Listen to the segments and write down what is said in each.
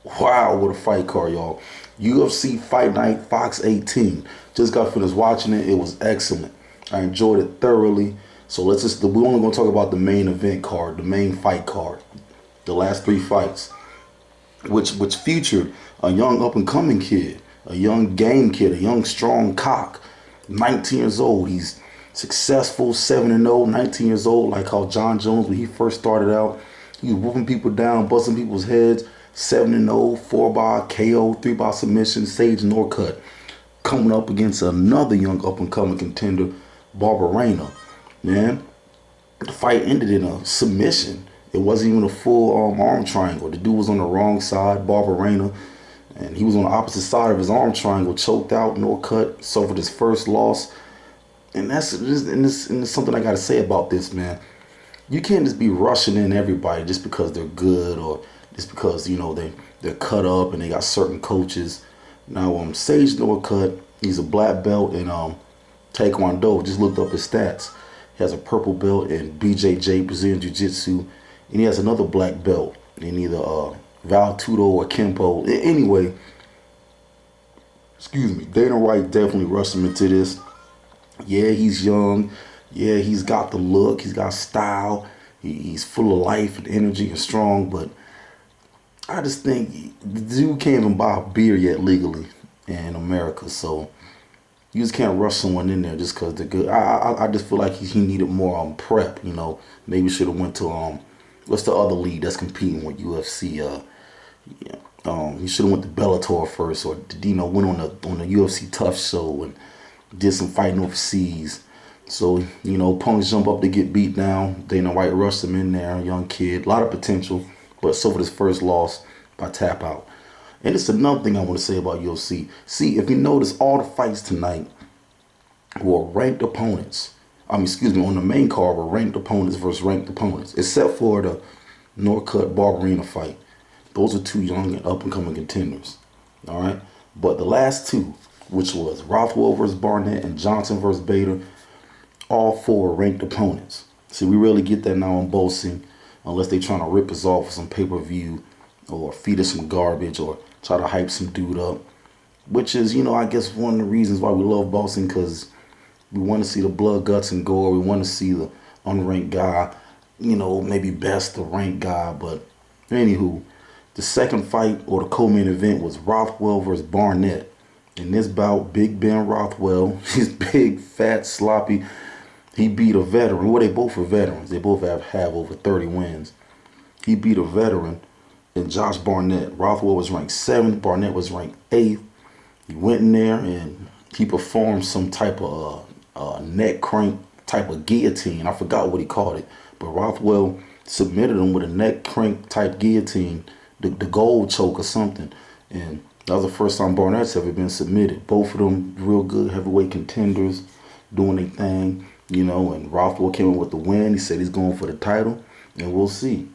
Wow, what a fight card, y'all. UFC Fight Night, Fox 18. Just got finished watching it. It was excellent. I enjoyed it thoroughly. So we're only going to talk about the main event card, the main fight card, the last three fights, which featured a young up and coming kid, a young game kid, a young strong cock, 19 years old. He's successful, 7-0, 19 years old, like how John Jones, when he first started out, he was whooping people down, busting people's heads. 7-0, 4 by KO, 3 by submission, Sage Norcutt. Coming up against another young up and coming contender, Barberena. Man, the fight ended in a submission. It wasn't even a full arm triangle. The dude was on the wrong side, Barberena, and he was on the opposite side of his arm triangle, choked out, Norcutt, suffered his first loss. And that's something I got to say about this, man. You can't just be rushing in everybody just because they're good or just because, they're cut up and they got certain coaches. Now, Sage Norcutt, he's a black belt in Taekwondo. Just looked up his stats. He has a purple belt in BJJ, Brazilian Jiu-Jitsu, and he has another black belt in either Val Tudo or Kempo. Anyway, excuse me, Dana White definitely rushed him into this. Yeah, he's young. Yeah, he's got the look. He's got style. He's full of life and energy and strong, but I just think the dude can't even buy a beer yet legally in America. So you just can't rush someone in there just because they're good. I just feel like he needed more prep. Maybe should have went to what's the other league that's competing with UFC? He should have went to Bellator first, or went on the UFC Tough Show and did some fighting overseas. So punks jump up to get beat down. Dana White rushed him in there, young kid, a lot of potential. But suffered his first loss by tap out. And it's another thing I want to say about UFC. See, if you notice, all the fights tonight were ranked opponents. On the main card were ranked opponents versus ranked opponents, except for the Norcutt Barberena fight. Those are two young and up and coming contenders. All right, but the last two, which was Rothwell versus Barnett and Johnson versus Bader, all four ranked opponents. See, we rarely get that now on boxing, unless they trying to rip us off with some pay-per-view or feed us some garbage or try to hype some dude up. Which is, I guess one of the reasons why we love boxing, because we want to see the blood, guts, and gore. We want to see the unranked guy, maybe best the ranked guy. But anywho, the second fight or the co-main event was Rothwell versus Barnett. In this bout, Big Ben Rothwell, he's big, fat, sloppy. He beat a veteran. Well, they both are veterans. They both have over 30 wins. He beat a veteran in Josh Barnett. Rothwell was ranked 7th. Barnett was ranked 8th. He went in there and he performed some type of neck crank type of guillotine. I forgot what he called it. But Rothwell submitted him with a neck crank type guillotine, the gold choke or something. And that was the first time Barnett's ever been submitted. Both of them real good heavyweight contenders doing their thing. And Rothwell came in with the win. He said he's going for the title, and we'll see.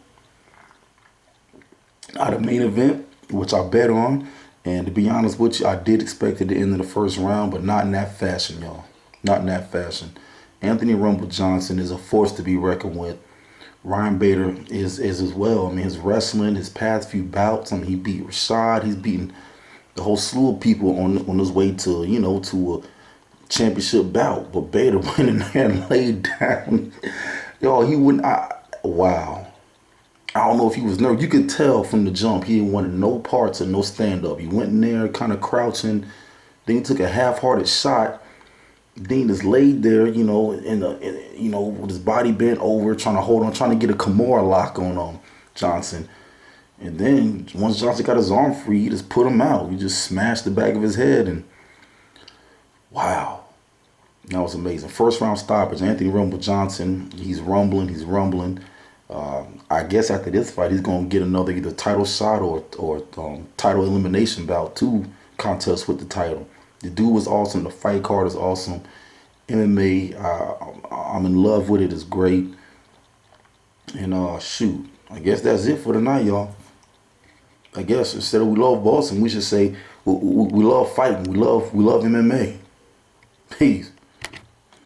Now, the main event, which I bet on, and to be honest with you, I did expect it to end in the first round, but not in that fashion, y'all. Not in that fashion. Anthony Rumble Johnson is a force to be reckoned with. Ryan Bader is as well. I mean, his wrestling, his past few bouts. I mean, he beat Rashad. He's beaten the whole slew of people on his way to, to a championship bout, but Bader went in there and laid down. Yo, he wouldn't. Wow. I don't know if he was nervous. You could tell from the jump he wanted no parts and no stand up. He went in there kind of crouching. Then he took a half-hearted shot. Then he just laid there, with his body bent over, trying to hold on, trying to get a Kimura lock on Johnson. And then once Johnson got his arm free, he just put him out. He just smashed the back of his head and. Wow. That was amazing. First round stoppage. Anthony Rumble Johnson, he's rumbling. I guess after this fight, he's going to get another either title shot or title elimination bout, 2 contests with the title. The dude was awesome. The fight card is awesome. MMA, I'm in love with it. It's great. And shoot, I guess that's it for tonight, y'all. I guess instead of we love boxing, we should say we love fighting. We love MMA. Peace.